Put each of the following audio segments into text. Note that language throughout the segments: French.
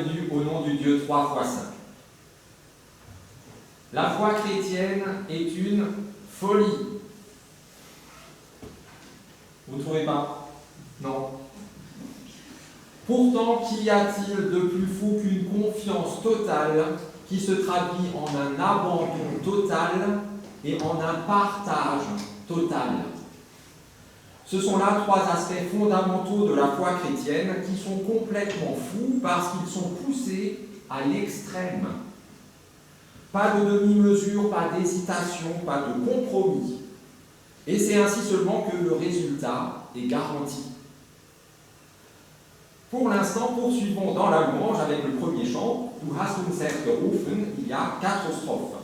bienvenue au nom du Dieu 3 fois saint. La foi chrétienne est une folie. Vous ne trouvez pas? Non. Pourtant, qu'y a-t-il de plus fou qu'une confiance totale qui se traduit en un abandon total et en un partage total? Ce sont là trois aspects fondamentaux de la foi chrétienne qui sont complètement fous parce qu'ils sont poussés à l'extrême. Pas de demi-mesure, pas d'hésitation, pas de compromis. Et c'est ainsi seulement que le résultat est garanti. Pour l'instant, poursuivons dans la louange avec le premier chant. Du hast uns gerufen, il y a 4 strophes.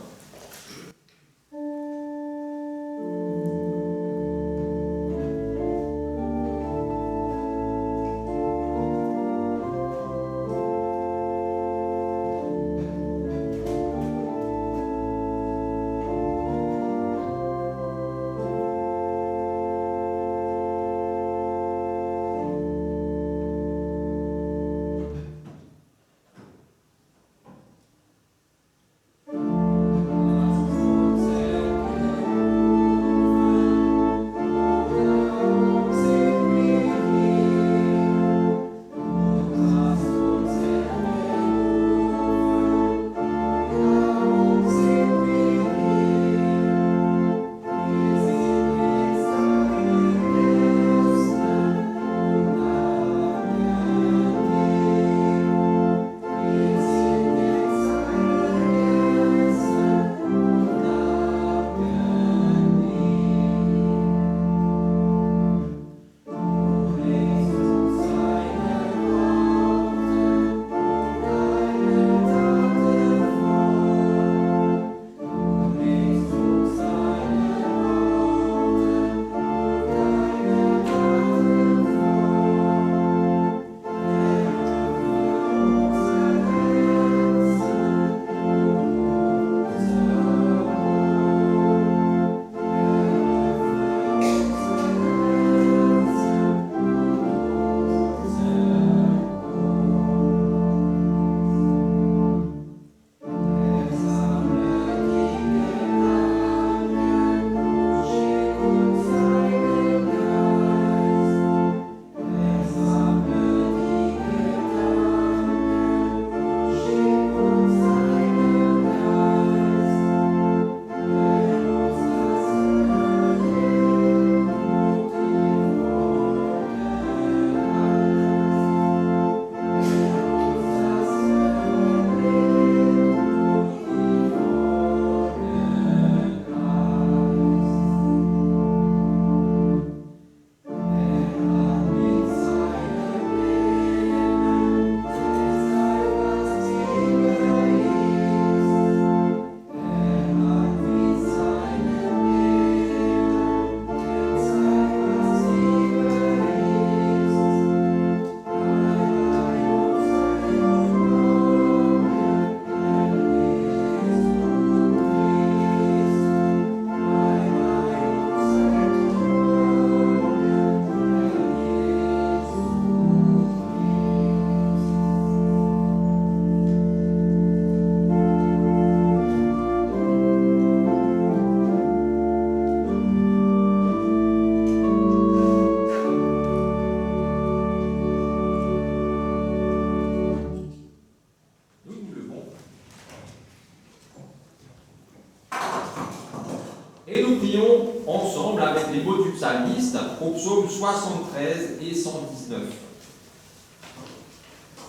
Et nous prions ensemble avec les mots du psalmiste au psaume 73 et 119.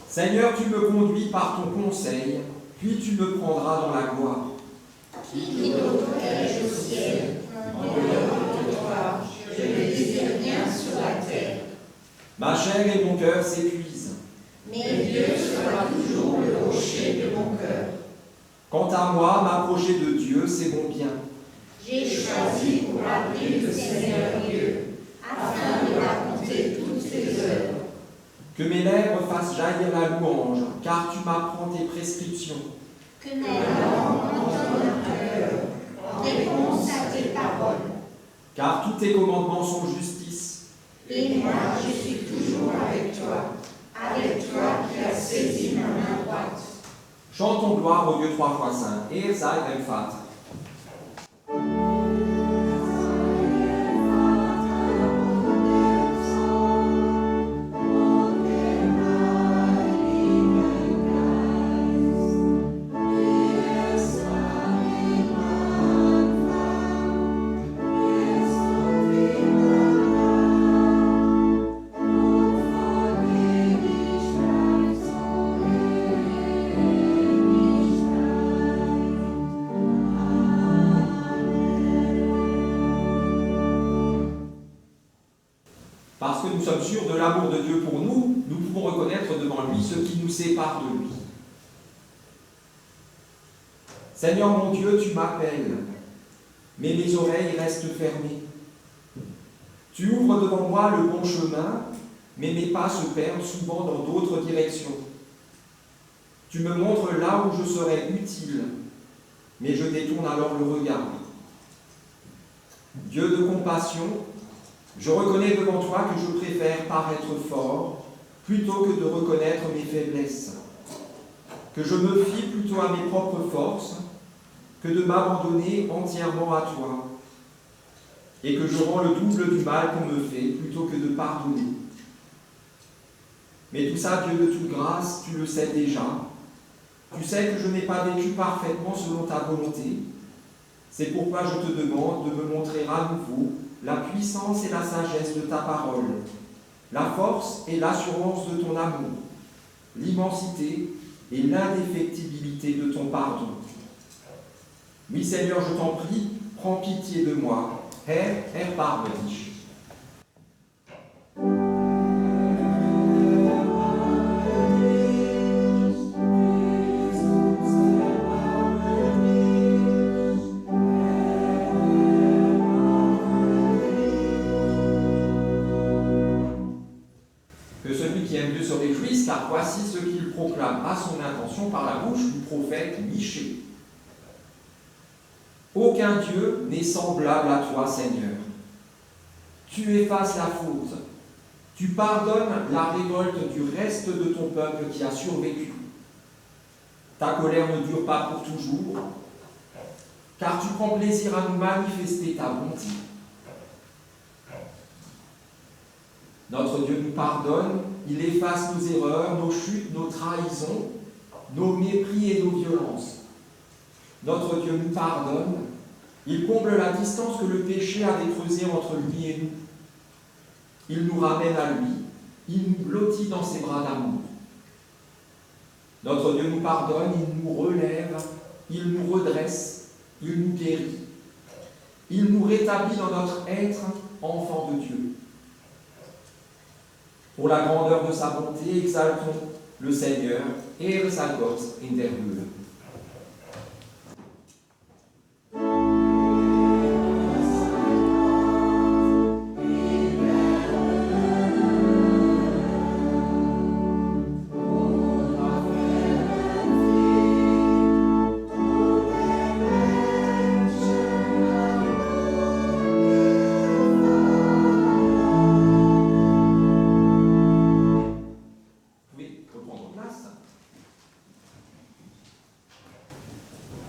Seigneur, tu me conduis par ton conseil, puis tu me prendras dans la gloire. Qui protège au ciel, en dehors de toi, je ne désire rien sur la terre. Ma chair et mon cœur s'épuisent. Mais Dieu sera toujours le rocher de mon cœur. Quant à moi, m'approcher de Dieu, c'est mon bien. J'ai choisi pour appeler le Seigneur Dieu, afin de raconter toutes ses œuvres. Que mes lèvres fassent jaillir la louange, car tu m'apprends tes prescriptions. Que mes langues entendent ton cœur, en réponse à tes paroles. Car tous tes commandements sont justice. Et moi, je suis toujours avec toi qui as saisi ma main Chantons gloire au Dieu trois fois saint. Et sei dem Vater. Parce que nous sommes sûrs de l'amour de Dieu pour nous, nous pouvons reconnaître devant lui ce qui nous sépare de lui. Seigneur mon Dieu, tu m'appelles, mais mes oreilles restent fermées. Tu ouvres devant moi le bon chemin, mais mes pas se perdent souvent dans d'autres directions. Tu me montres là où je serais utile, mais je détourne alors le regard. Dieu de compassion, je reconnais devant toi que je préfère paraître fort plutôt que de reconnaître mes faiblesses, que je me fie plutôt à mes propres forces que de m'abandonner entièrement à toi, et que je rends le double du mal qu'on me fait plutôt que de pardonner. Mais tout ça, Dieu de toute grâce, tu le sais déjà. Tu sais que je n'ai pas vécu parfaitement selon ta volonté. C'est pourquoi je te demande de me montrer à nouveau la puissance et la sagesse de ta parole, la force et l'assurance de ton amour, l'immensité et l'indéfectibilité de ton pardon. Oui, Seigneur, je t'en prie, prends pitié de moi. Herr, erbarme dich. Que celui qui aime Dieu se réjouisse, car voici ce qu'il proclame à son intention par la bouche du prophète Michée. Aucun Dieu n'est semblable à toi, Seigneur. Tu effaces la faute. Tu pardonnes la révolte du reste de ton peuple qui a survécu. Ta colère ne dure pas pour toujours, car tu prends plaisir à nous manifester ta bonté. Notre Dieu nous pardonne, il efface nos erreurs, nos chutes, nos trahisons, nos mépris et nos violences. Notre Dieu nous pardonne, il comble la distance que le péché avait creusée entre lui et nous. Il nous ramène à lui, il nous blottit dans ses bras d'amour. Notre Dieu nous pardonne, il nous relève, il nous redresse, il nous guérit. Il nous rétablit dans notre être enfant de Dieu. Pour la grandeur de sa bonté, exaltons le Seigneur, Ehre sei Gott in der Höhe.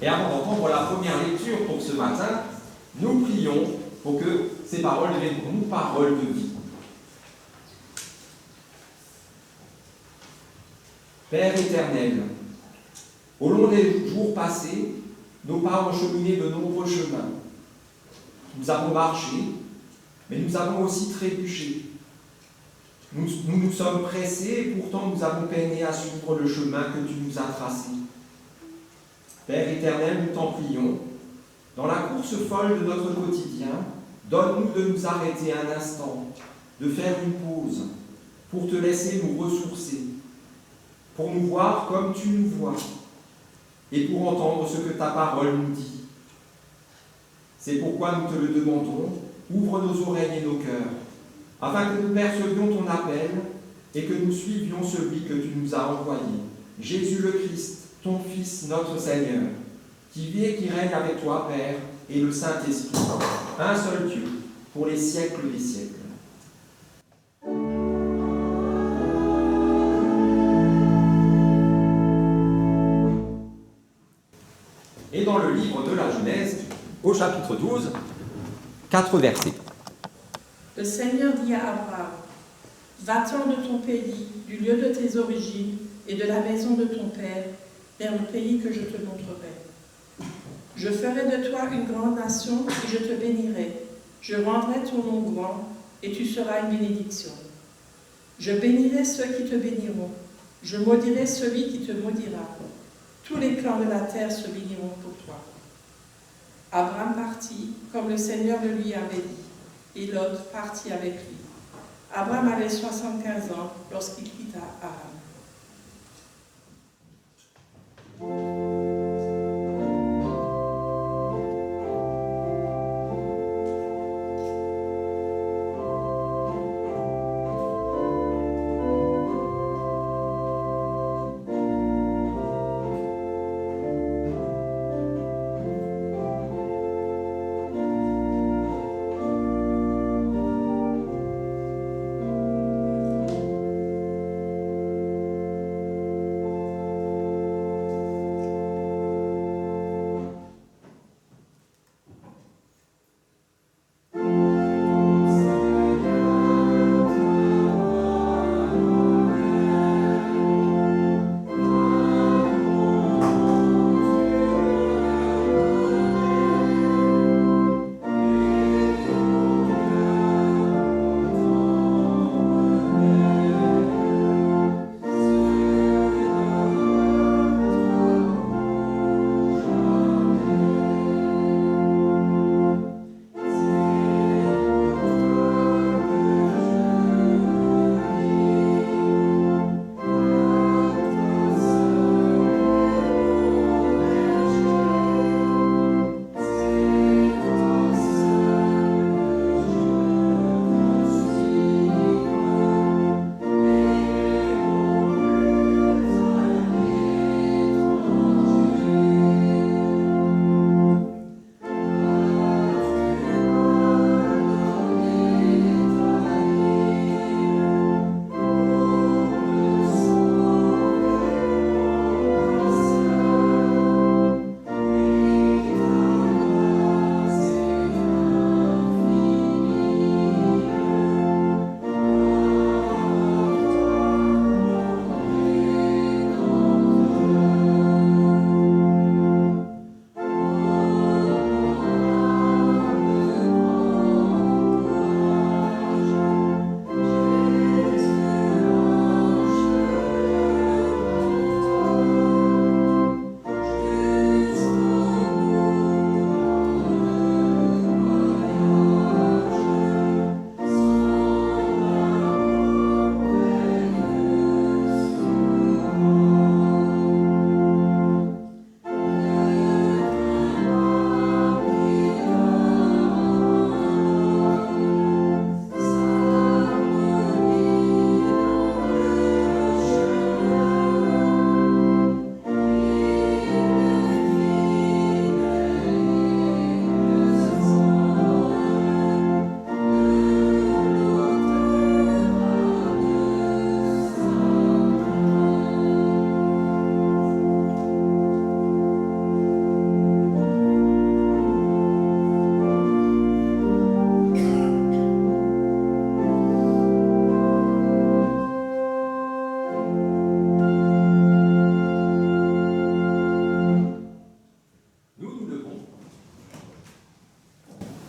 Et avant d'entendre la première lecture pour ce matin, nous prions pour que ces paroles deviennent pour nous paroles de vie. Père éternel, au long des jours passés, nos pas ont cheminé de nombreux chemins. Nous avons marché, mais nous avons aussi trébuché. Nous nous sommes pressés et pourtant nous avons peiné à suivre le chemin que tu nous as tracé. Père éternel, nous t'en prions, dans la course folle de notre quotidien, donne-nous de nous arrêter un instant, de faire une pause, pour te laisser nous ressourcer, pour nous voir comme tu nous vois, et pour entendre ce que ta parole nous dit. C'est pourquoi nous te le demandons, ouvre nos oreilles et nos cœurs, afin que nous percevions ton appel et que nous suivions celui que tu nous as envoyé, Jésus le Christ, ton Fils, notre Seigneur, qui vit et qui règne avec toi, Père, et le Saint-Esprit, un seul Dieu, pour les siècles des siècles. dans le livre de la Genèse, au chapitre 12, 4 versets. Le Seigneur dit à Abraham, « Va-t'en de ton pays, du lieu de tes origines et de la maison de ton père, vers le pays que je te montrerai. Je ferai de toi une grande nation et je te bénirai. Je rendrai ton nom grand et tu seras une bénédiction. Je bénirai ceux qui te béniront. Je maudirai celui qui te maudira. Tous les clans de la terre se béniront pour toi. » Abraham partit, comme le Seigneur le lui avait dit, et Lot partit avec lui. Abraham avait 75 ans lorsqu'il quitta Haran.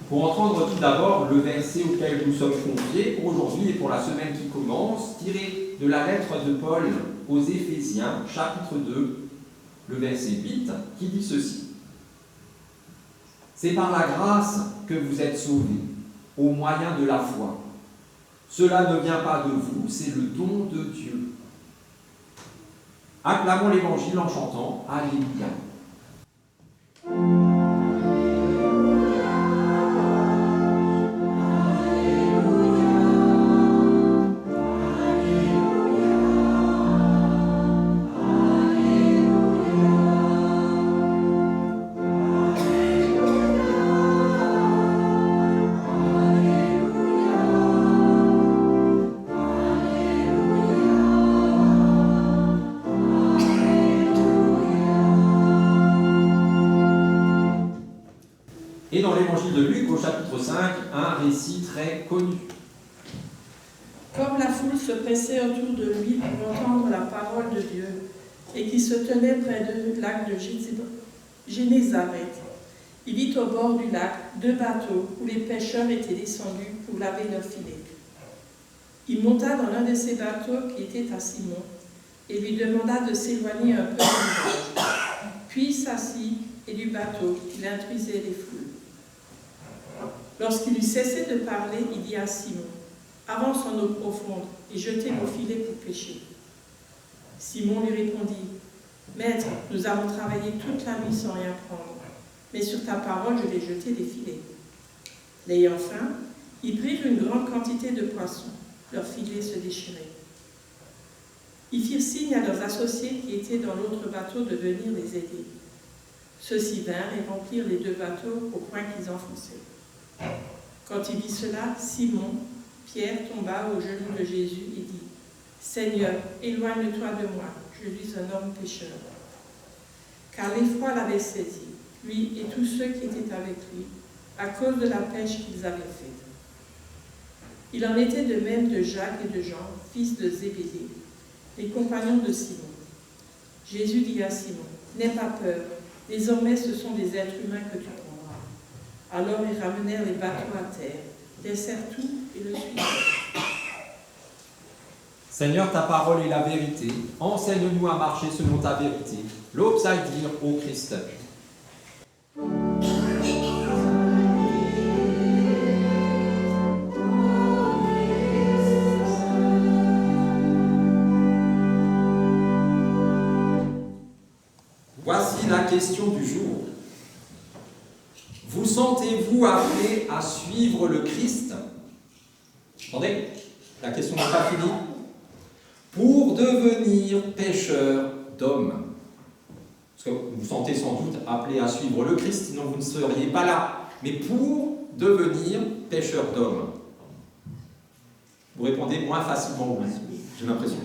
Pour entendre tout d'abord le verset auquel nous sommes conviés pour aujourd'hui et pour la semaine qui commence, tiré de la lettre de Paul aux Éphésiens, chapitre 2, le verset 8, qui dit ceci. C'est par la grâce que vous êtes sauvés, au moyen de la foi. Cela ne vient pas de vous, c'est le don de Dieu. Acclamons l'Évangile en chantant Alléluia. Et dans l'évangile de Luc, au chapitre 5, un récit très connu. Comme la foule se pressait autour de lui pour entendre la parole de Dieu et qui se tenait près du lac de Génézareth, il vit au bord du lac 2 bateaux où les pêcheurs étaient descendus pour laver leurs filets. Il monta dans l'un de ces bateaux qui était à Simon et lui demanda de s'éloigner un peu du rivage. Puis il s'assit et du bateau, il instruisait les foules. Lorsqu'il eut cessé de parler, il dit à Simon, « Avance en eau profonde et jetez vos filets pour pêcher. » Simon lui répondit, « Maître, nous avons travaillé toute la nuit sans rien prendre, mais sur ta parole je vais jeter des filets. » N'ayant faim, ils prirent une grande quantité de poissons. Leurs filets se déchiraient. Ils firent signe à leurs associés qui étaient dans l'autre bateau de venir les aider. Ceux-ci vinrent et remplirent les 2 bateaux au point qu'ils enfonçaient. Quand il vit cela, Simon, Pierre, tomba aux genoux de Jésus et dit, « Seigneur, éloigne-toi de moi, je suis un homme pécheur. » Car l'effroi l'avait saisi, lui et tous ceux qui étaient avec lui, à cause de la pêche qu'ils avaient faite. Il en était de même de Jacques et de Jean, fils de Zébédée, les compagnons de Simon. Jésus dit à Simon, « N'aie pas peur, désormais ce sont des êtres humains que tu prendras. » Alors ils ramenèrent les bateaux à terre, laissèrent tout et le suivirent. Seigneur, ta parole est la vérité. Enseigne-nous à marcher selon ta vérité. L'Opsaldir au Christ. Voici la question du jour. Vous sentez-vous appelé à suivre le Christ? Attendez, la question n'est pas finie. Pour devenir pêcheur d'hommes. Parce que vous vous sentez sans doute appelé à suivre le Christ, sinon vous ne seriez pas là. Mais pour devenir pêcheur d'hommes. Vous répondez moins facilement oui, j'ai l'impression.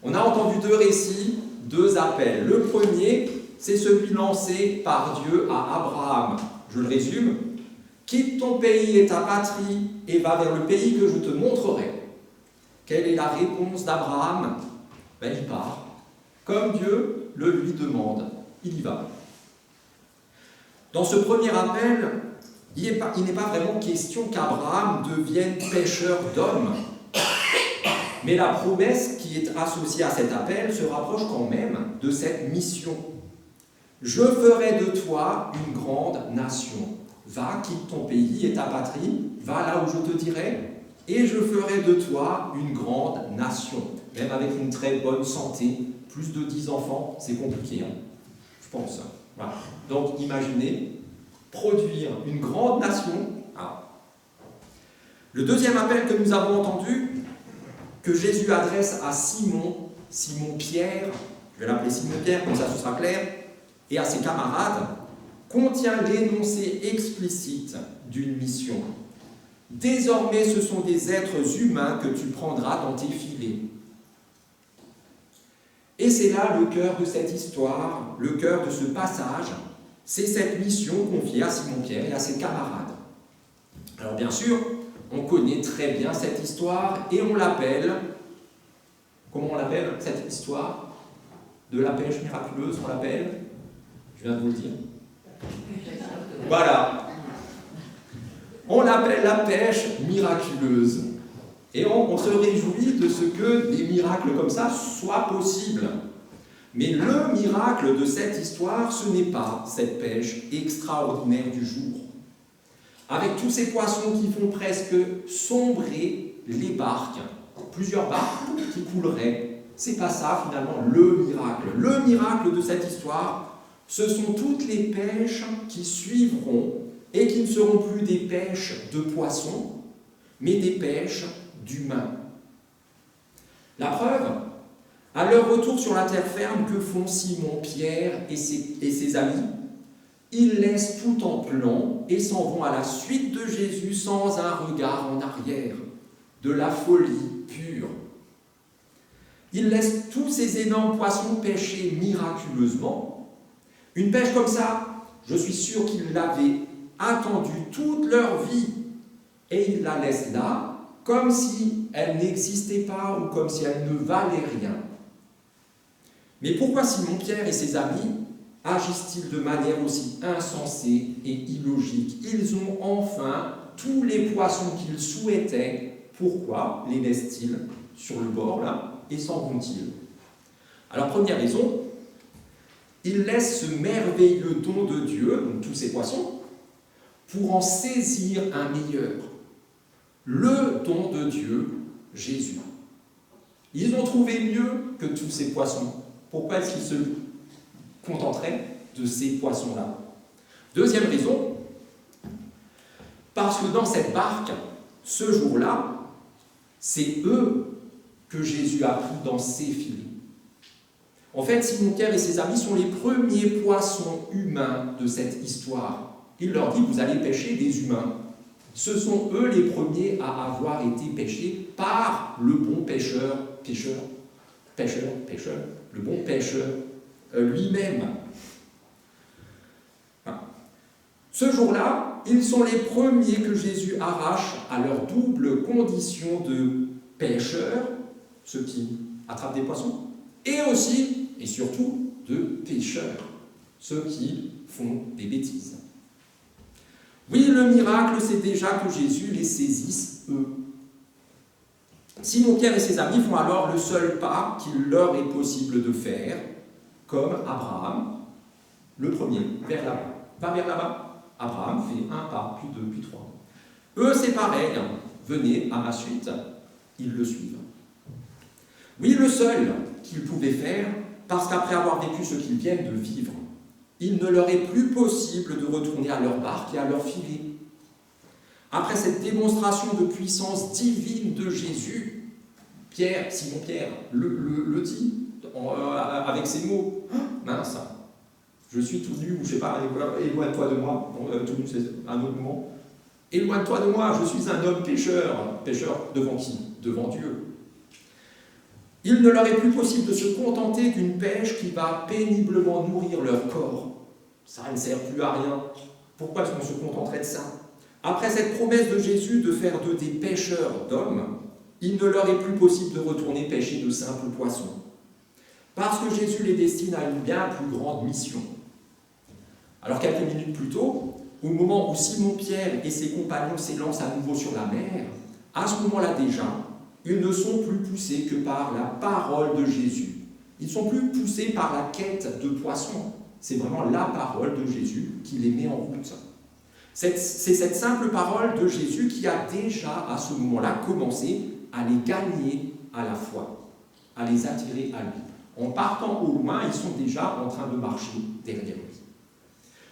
On a entendu 2 récits, 2 appels. Le premier, c'est celui lancé par Dieu à Abraham. Je le résume. Quitte ton pays et ta patrie et va vers le pays que je te montrerai. Quelle est la réponse d'Abraham? Il part. Comme Dieu le lui demande, il y va. Dans ce premier appel, il n'est pas vraiment question qu'Abraham devienne pêcheur d'hommes. Mais la promesse qui est associée à cet appel se rapproche quand même de cette mission. Je ferai de toi une grande nation. Va, quitte ton pays et ta patrie, va là où je te dirai, et je ferai de toi une grande nation. Même avec une très bonne santé, plus de 10 enfants, c'est compliqué, je pense. Voilà. Donc imaginez, produire une grande nation. Ah. Le deuxième appel que nous avons entendu, que Jésus adresse à Simon Pierre, je vais l'appeler Simon Pierre, comme ça ce sera clair, et à ses camarades, contient l'énoncé explicite d'une mission. Désormais, ce sont des êtres humains que tu prendras dans tes filets. Et c'est là le cœur de cette histoire, le cœur de ce passage, c'est cette mission confiée à Simon-Pierre et à ses camarades. Alors bien sûr, on connaît très bien cette histoire et on l'appelle, comment on l'appelle cette histoire de la pêche miraculeuse, on l'appelle, je viens de vous le dire. Voilà. On l'appelle la pêche miraculeuse. Et on se réjouit de ce que des miracles comme ça soient possibles. Mais le miracle de cette histoire, ce n'est pas cette pêche extraordinaire du jour. Avec tous ces poissons qui font presque sombrer les barques, plusieurs barques qui couleraient, c'est pas ça finalement le miracle. Le miracle de cette histoire, ce sont toutes les pêches qui suivront et qui ne seront plus des pêches de poissons, mais des pêches d'humains. La preuve, à leur retour sur la terre ferme, que font Simon, Pierre et ses amis? Ils laissent tout en plan et s'en vont à la suite de Jésus sans un regard en arrière, de la folie pure. Ils laissent tous ces énormes poissons pêcher miraculeusement. Une pêche comme ça, je suis sûr qu'ils l'avaient attendue toute leur vie. Et ils la laissent là, comme si elle n'existait pas ou comme si elle ne valait rien. Mais pourquoi Simon-Pierre et ses amis agissent-ils de manière aussi insensée et illogique? Ils ont enfin tous les poissons qu'ils souhaitaient. Pourquoi les laissent-ils sur le bord là et s'en vont-ils? Alors première raison, ils laissent ce merveilleux don de Dieu, donc tous ces poissons, pour en saisir un meilleur. Le don de Dieu, Jésus. Ils ont trouvé mieux que tous ces poissons. Pourquoi est-ce qu'ils se contenteraient de ces poissons-là? Deuxième raison, parce que dans cette barque, ce jour-là, c'est eux que Jésus a pris dans ses filets. En fait, Simon-Pierre et ses amis sont les premiers poissons humains de cette histoire. Il leur dit, vous allez pêcher des humains. Ce sont eux les premiers à avoir été pêchés par le bon pêcheur le bon pêcheur lui-même. Ce jour-là, ils sont les premiers que Jésus arrache à leur double condition de pêcheurs, ceux qui attrapent des poissons, et aussi, et surtout, de pêcheurs, ceux qui font des bêtises. Oui, le miracle, c'est déjà que Jésus les saisisse, eux. Simon-Pierre et ses amis font alors le seul pas qu'il leur est possible de faire, comme Abraham, le premier, vers là-bas. Va vers là-bas. Abraham fait un pas, puis deux, puis trois. Eux, c'est pareil. Venez à ma suite. Ils le suivent. Oui, le seul qu'ils pouvaient faire, parce qu'après avoir vécu ce qu'ils viennent de vivre, il ne leur est plus possible de retourner à leur barque et à leur filet. Après cette démonstration de puissance divine de Jésus, Simon-Pierre le dit avec ces mots. Mince, je suis tout nu, ou je ne sais pas, éloigne-toi de moi. Tout nu, c'est un autre moment. Éloigne-toi de moi, je suis un homme pécheur. Pécheur devant qui? Devant Dieu. Il ne leur est plus possible de se contenter d'une pêche qui va péniblement nourrir leur corps. Ça ne sert plus à rien. Pourquoi est-ce qu'on se contenterait de ça? Après cette promesse de Jésus de faire d'eux des pêcheurs d'hommes, il ne leur est plus possible de retourner pêcher de simples poissons. Parce que Jésus les destine à une bien plus grande mission. Alors quelques minutes plus tôt, au moment où Simon-Pierre et ses compagnons s'élancent à nouveau sur la mer, à ce moment-là déjà, ils ne sont plus poussés que par la parole de Jésus. Ils ne sont plus poussés par la quête de poissons. C'est vraiment la parole de Jésus qui les met en route. C'est cette simple parole de Jésus qui a déjà, à ce moment-là, commencé à les gagner à la foi, à les attirer à lui. En partant au loin, ils sont déjà en train de marcher derrière lui.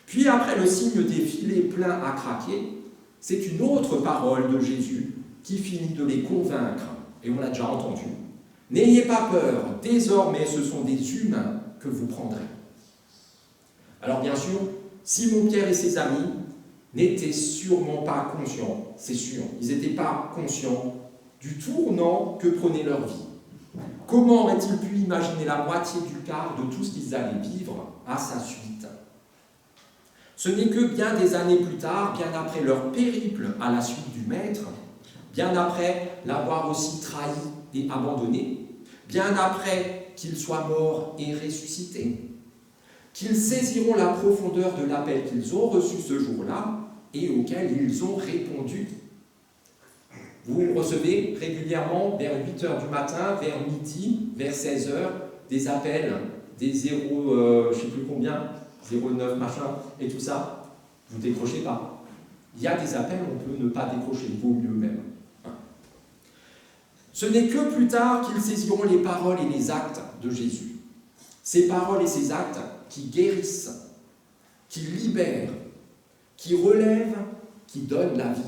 Puis après le signe des filets pleins à craquer, c'est une autre parole de Jésus qui finit de les convaincre, et on l'a déjà entendu. N'ayez pas peur, désormais ce sont des humains que vous prendrez. Alors bien sûr, Simon-Pierre et ses amis n'étaient sûrement pas conscients, c'est sûr, ils n'étaient pas conscients du tournant que prenait leur vie. Comment auraient-ils pu imaginer la moitié du quart de tout ce qu'ils allaient vivre à sa suite? Ce n'est que bien des années plus tard, bien après leur périple à la suite du Maître, bien après l'avoir aussi trahi et abandonné, bien après qu'il soit mort et ressuscité, qu'ils saisiront la profondeur de l'appel qu'ils ont reçu ce jour-là et auquel ils ont répondu. Vous recevez régulièrement vers 8h du matin, vers midi, vers 16h, des appels, des 0, je ne sais plus combien, 09 machin, et tout ça. Vous ne décrochez pas. Il y a des appels, on peut ne pas décrocher, il vaut mieux même. Ce n'est que plus tard qu'ils saisiront les paroles et les actes de Jésus. Ces paroles et ces actes qui guérissent, qui libèrent, qui relèvent, qui donnent la vie.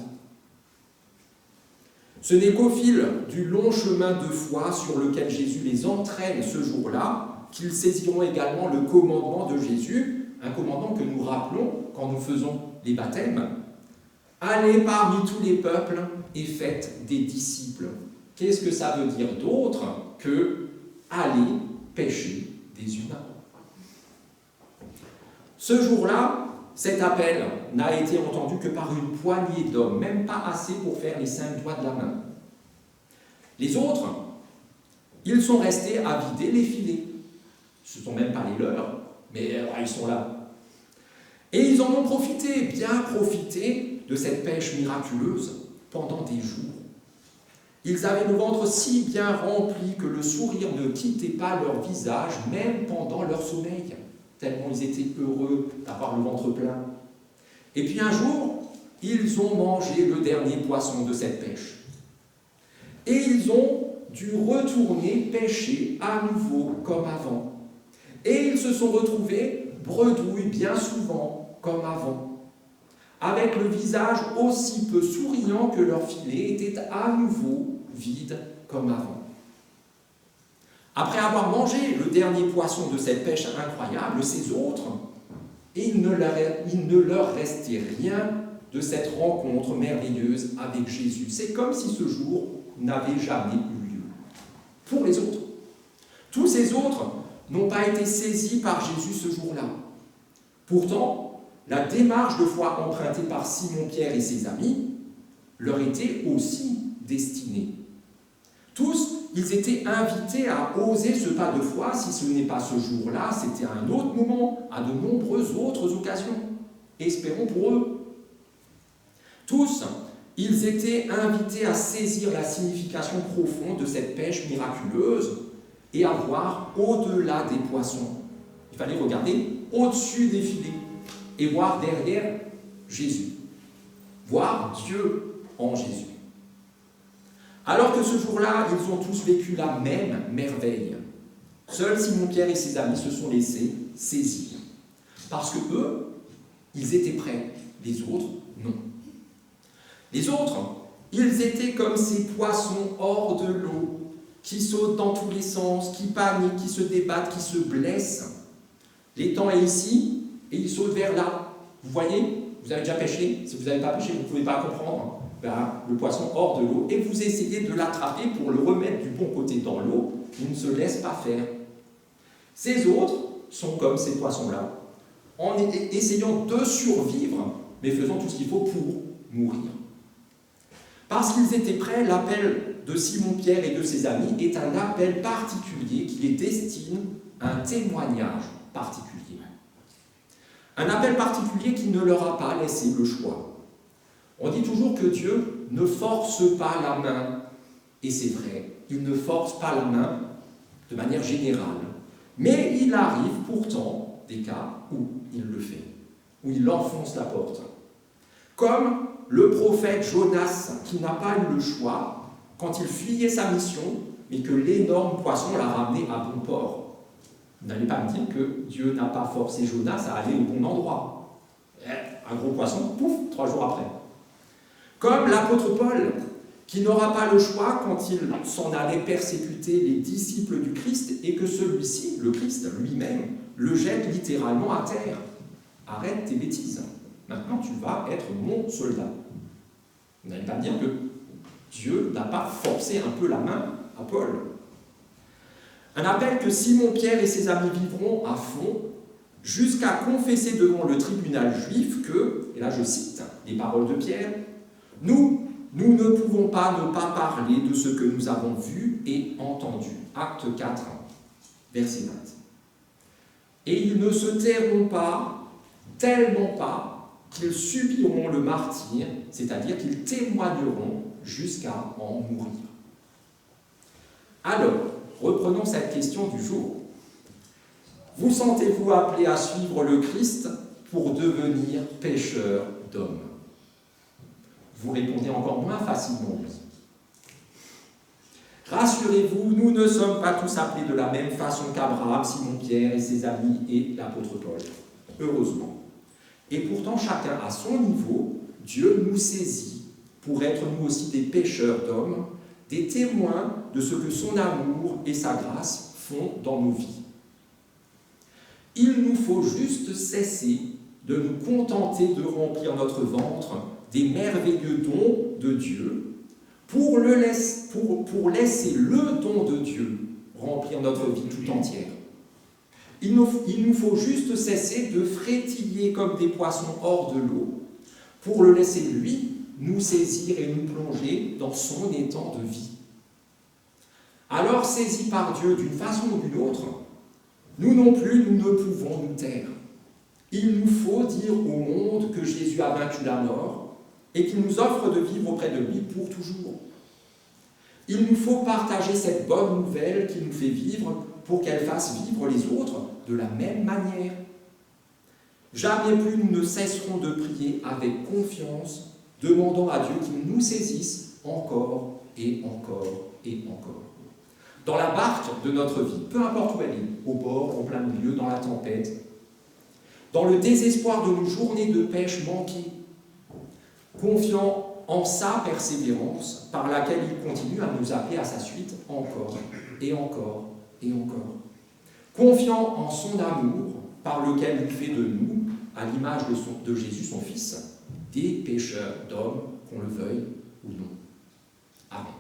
Ce n'est qu'au fil du long chemin de foi sur lequel Jésus les entraîne ce jour-là qu'ils saisiront également le commandement de Jésus, un commandement que nous rappelons quand nous faisons les baptêmes. Allez parmi tous les peuples et faites des disciples. Qu'est-ce que ça veut dire d'autre que aller pêcher des humains? Ce jour-là, cet appel n'a été entendu que par une poignée d'hommes, même pas assez pour faire les 5 doigts de la main. Les autres, ils sont restés à vider les filets. Ce ne sont même pas les leurs, mais ils sont là. Et ils en ont profité, bien profité de cette pêche miraculeuse pendant des jours. Ils avaient le ventre si bien rempli que le sourire ne quittait pas leur visage, même pendant leur sommeil, tellement ils étaient heureux d'avoir le ventre plein. Et puis un jour, ils ont mangé le dernier poisson de cette pêche. Et ils ont dû retourner pêcher à nouveau comme avant. Et ils se sont retrouvés bredouilles bien souvent comme avant, avec le visage aussi peu souriant que leur filet était à nouveau vide comme avant. Après avoir mangé le dernier poisson de cette pêche incroyable, ces autres, il ne leur restait rien de cette rencontre merveilleuse avec Jésus. C'est comme si ce jour n'avait jamais eu lieu. Pour les autres, tous ces autres n'ont pas été saisis par Jésus ce jour-là. Pourtant, la démarche de foi empruntée par Simon-Pierre et ses amis leur était aussi destinée. Tous, ils étaient invités à oser ce pas de foi, si ce n'est pas ce jour-là, c'était à un autre moment, à de nombreuses autres occasions. Espérons pour eux. Tous, ils étaient invités à saisir la signification profonde de cette pêche miraculeuse et à voir au-delà des poissons. Il fallait regarder au-dessus des filets et voir derrière Jésus. Voir Dieu en Jésus. Alors que ce jour-là, ils ont tous vécu la même merveille. Seuls Simon-Pierre et ses amis se sont laissés saisir. Parce que eux, ils étaient prêts. Les autres, non. Les autres, ils étaient comme ces poissons hors de l'eau, qui sautent dans tous les sens, qui paniquent, qui se débattent, qui se blessent. L'étang est ici, et ils sautent vers là. Vous voyez, vous avez déjà pêché. Si vous n'avez pas pêché, vous ne pouvez pas comprendre. Le poisson hors de l'eau, et vous essayez de l'attraper pour le remettre du bon côté dans l'eau, il ne se laisse pas faire. Ces autres sont comme ces poissons-là, en essayant de survivre, mais faisant tout ce qu'il faut pour mourir. Parce qu'ils étaient prêts, l'appel de Simon-Pierre et de ses amis est un appel particulier qui les destine à un témoignage particulier. Un appel particulier qui ne leur a pas laissé le choix. On dit toujours que Dieu ne force pas la main, et c'est vrai, il ne force pas la main de manière générale, mais il arrive pourtant des cas où il le fait, où il enfonce la porte. Comme le prophète Jonas, qui n'a pas eu le choix quand il fuyait sa mission, mais que l'énorme poisson l'a ramené à bon port. Vous n'allez pas me dire que Dieu n'a pas forcé Jonas à aller au bon endroit. Un gros poisson, pouf, 3 jours après. Comme l'apôtre Paul, qui n'aura pas le choix quand il s'en allait persécuter les disciples du Christ et que celui-ci, le Christ lui-même, le jette littéralement à terre. Arrête tes bêtises. Maintenant, tu vas être mon soldat. Vous n'allez pas me dire que Dieu n'a pas forcé un peu la main à Paul. Un appel que Simon-Pierre et ses amis vivront à fond jusqu'à confesser devant le tribunal juif que, et là je cite les paroles de Pierre, nous ne pouvons pas ne pas parler de ce que nous avons vu et entendu. Acte 4, verset 20. Et ils ne se tairont pas, tellement pas, qu'ils subiront le martyre, c'est-à-dire qu'ils témoigneront jusqu'à en mourir. Alors, reprenons cette question du jour. Vous sentez-vous appelé à suivre le Christ pour devenir pécheur d'hommes? Vous répondez encore moins facilement. Rassurez-vous, nous ne sommes pas tous appelés de la même façon qu'Abraham, Simon-Pierre et ses amis et l'apôtre Paul. Heureusement. Et pourtant, chacun à son niveau, Dieu nous saisit pour être nous aussi des pécheurs d'hommes, des témoins de ce que son amour et sa grâce font dans nos vies. Il nous faut juste cesser de nous contenter de remplir notre ventre des merveilleux dons de Dieu pour laisser le don de Dieu remplir notre vie tout entière. Il nous faut juste cesser de frétiller comme des poissons hors de l'eau pour le laisser, lui, nous saisir et nous plonger dans son étang de vie. Alors, saisis par Dieu d'une façon ou d'une autre, nous non plus, nous ne pouvons nous taire. Il nous faut dire au monde que Jésus a vaincu la mort et qu'il nous offre de vivre auprès de lui pour toujours. Il nous faut partager cette bonne nouvelle qui nous fait vivre pour qu'elle fasse vivre les autres de la même manière. Jamais plus nous ne cesserons de prier avec confiance, demandant à Dieu qu'il nous saisisse encore et encore et encore. Dans la barque de notre vie, peu importe où elle est, au bord, en plein milieu, dans la tempête, dans le désespoir de nos journées de pêche manquées, confiant en sa persévérance par laquelle il continue à nous appeler à sa suite encore et encore et encore. Confiant en son amour par lequel il fait de nous, à l'image de Jésus son Fils, des pécheurs d'hommes, qu'on le veuille ou non. Amen.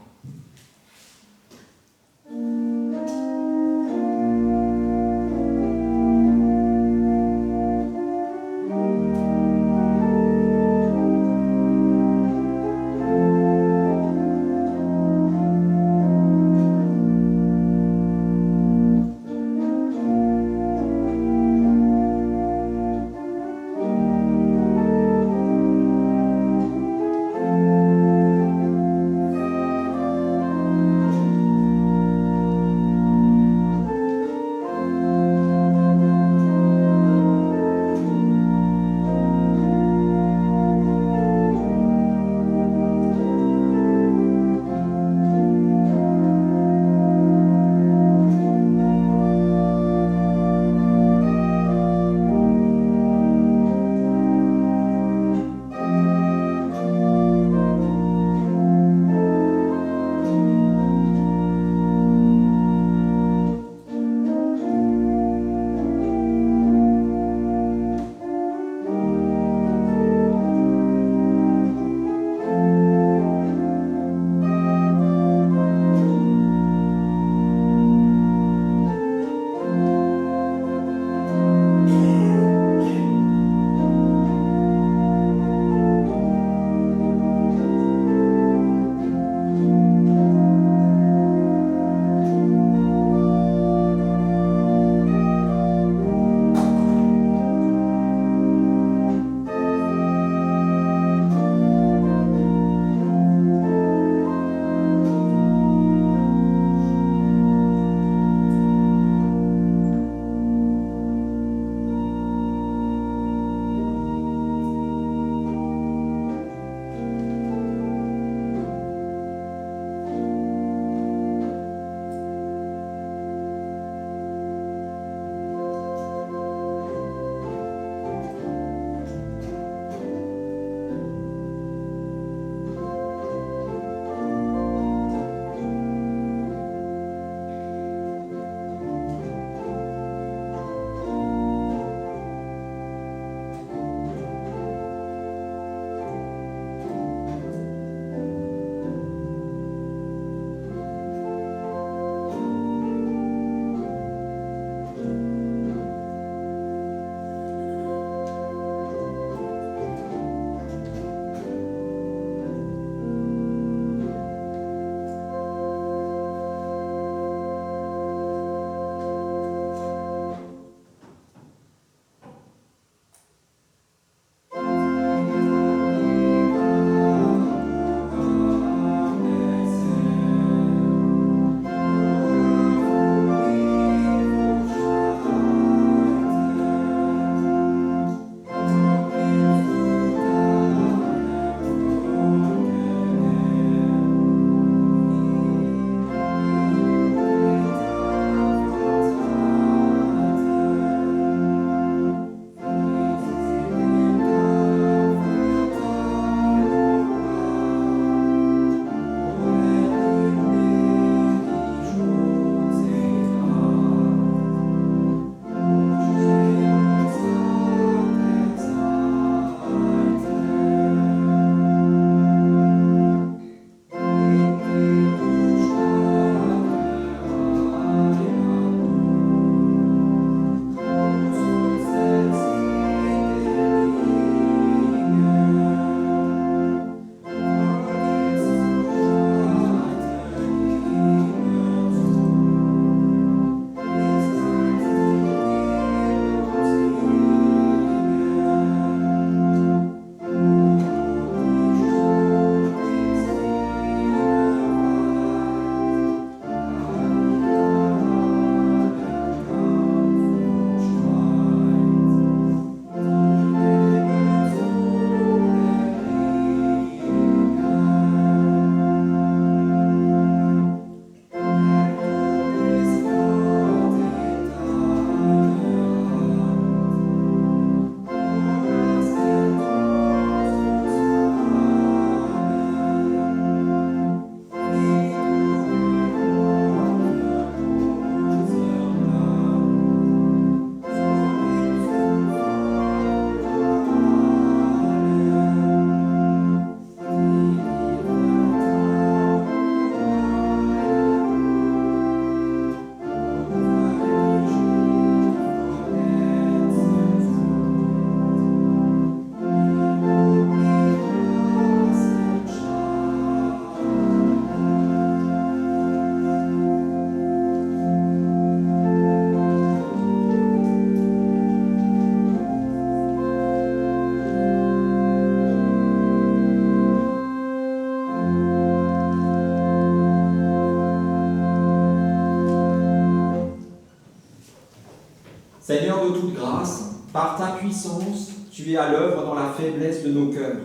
Seigneur de toute grâce, par ta puissance, tu es à l'œuvre dans la faiblesse de nos cœurs.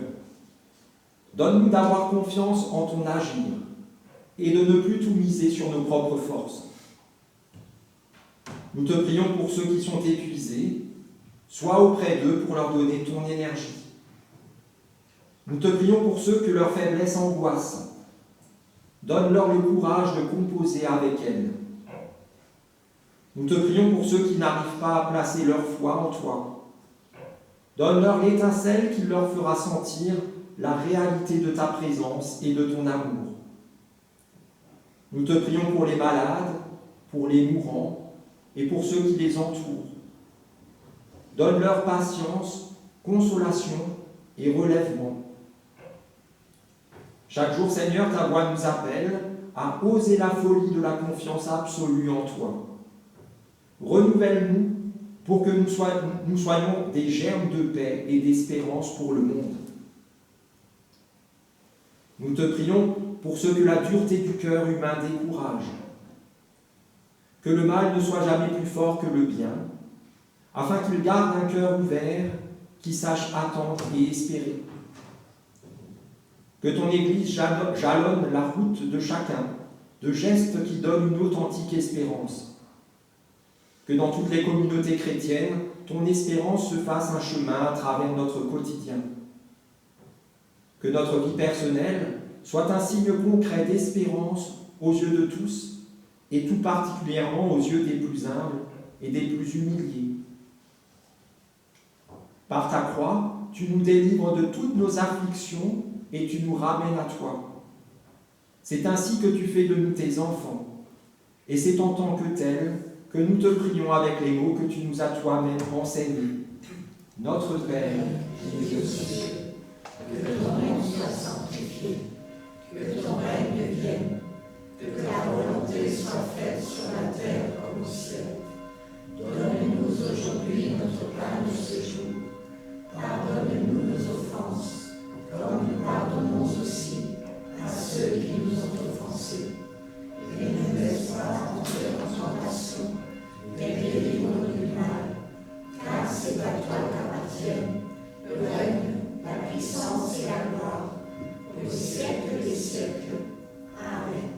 Donne-nous d'avoir confiance en ton agir et de ne plus tout miser sur nos propres forces. Nous te prions pour ceux qui sont épuisés, sois auprès d'eux pour leur donner ton énergie. Nous te prions pour ceux que leur faiblesse angoisse. Donne-leur le courage de composer avec elle. Nous te prions pour ceux qui n'arrivent pas à placer leur foi en toi. Donne-leur l'étincelle qui leur fera sentir la réalité de ta présence et de ton amour. Nous te prions pour les malades, pour les mourants et pour ceux qui les entourent. Donne-leur patience, consolation et relèvement. Chaque jour, Seigneur, ta voix nous appelle à oser la folie de la confiance absolue en toi. Renouvelle-nous pour que nous soyons des germes de paix et d'espérance pour le monde. Nous te prions pour ceux que la dureté du cœur humain décourage. Que le mal ne soit jamais plus fort que le bien, afin qu'ils gardent un cœur ouvert qui sache attendre et espérer. Que ton Église jalonne la route de chacun, de gestes qui donnent une authentique espérance. Que dans toutes les communautés chrétiennes, ton espérance se fasse un chemin à travers notre quotidien. Que notre vie personnelle soit un signe concret d'espérance aux yeux de tous, et tout particulièrement aux yeux des plus humbles et des plus humiliés. Par ta croix, tu nous délivres de toutes nos afflictions et tu nous ramènes à toi. C'est ainsi que tu fais de nous tes enfants, et c'est en tant que tel que nous te prions avec les mots que tu nous as toi-même enseignés. Notre Père, qui es aux cieux, que ton nom soit sanctifié, que ton règne vienne, que ta volonté soit faite sur la terre comme au ciel. Donne-nous aujourd'hui notre pain de ce jour. Pardonne-nous nos offenses, comme nous pardonnons aussi à ceux qui nous ont offensés. Et ne nous laisse pas entrer en tentation, mais délivre-nous du mal, car c'est à toi qu'appartiennent le règne, la puissance et la gloire, au siècle des siècles. Amen.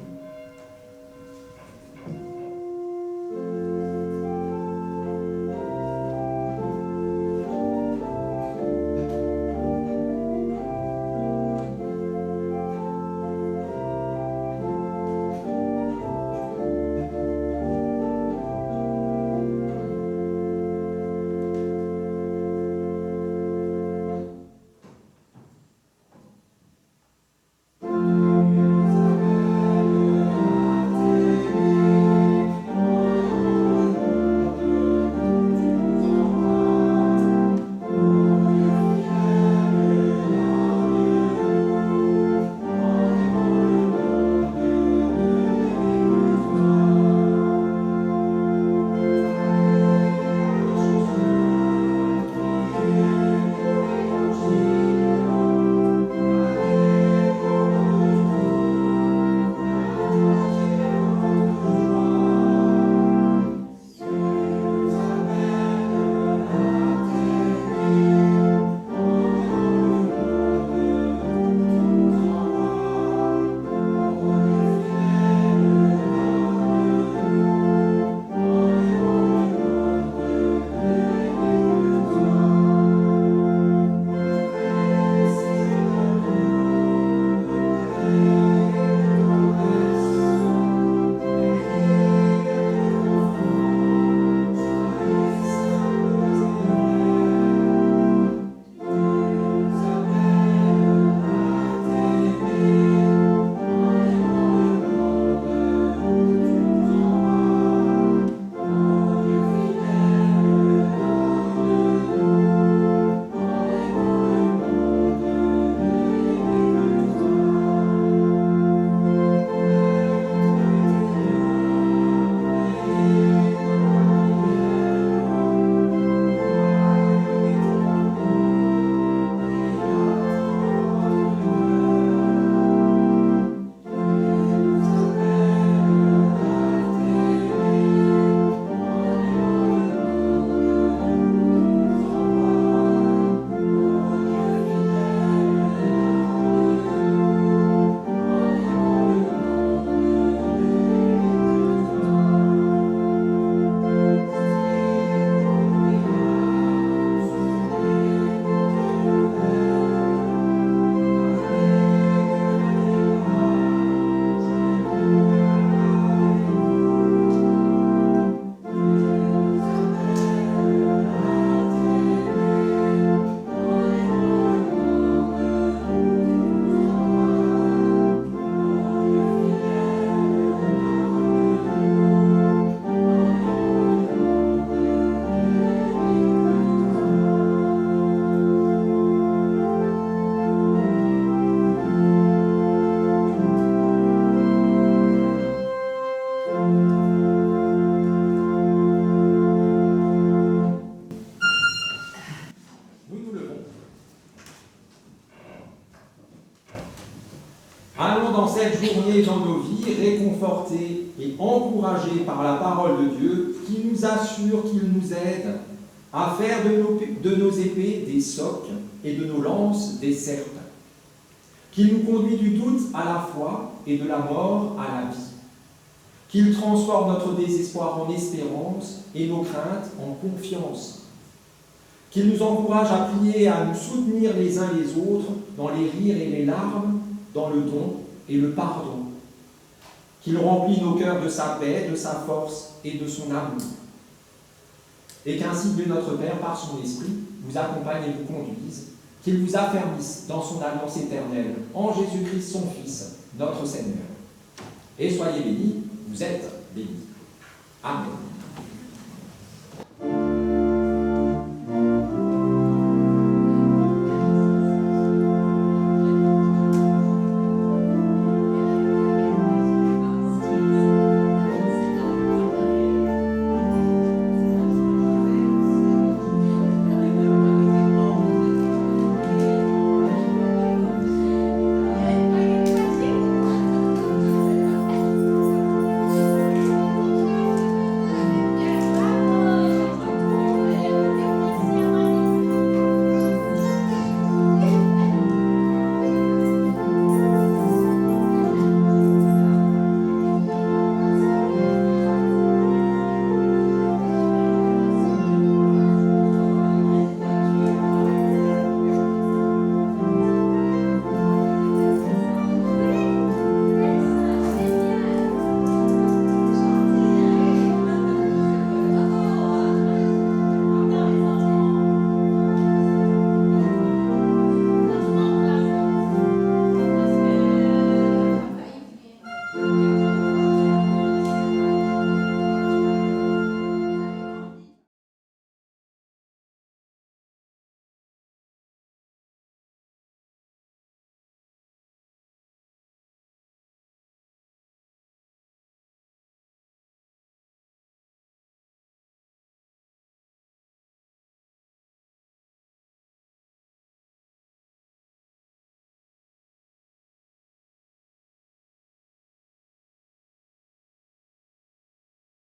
Allons dans cette journée dans nos vies, réconfortés et encouragés par la parole de Dieu, qui nous assure qu'il nous aide à faire de nos épées des socs et de nos lances des serpes, qu'il nous conduit du doute à la foi et de la mort à la vie, qu'il transforme notre désespoir en espérance et nos craintes en confiance, qu'il nous encourage à prier et à nous soutenir les uns les autres dans les rires et les larmes, dans le don et le pardon, qu'il remplit nos cœurs de sa paix, de sa force et de son amour, et qu'ainsi Dieu notre Père, par son Esprit, vous accompagne et vous conduise, qu'il vous affermisse dans son alliance éternelle, en Jésus-Christ son Fils, notre Seigneur. Et soyez bénis, vous êtes bénis. Amen.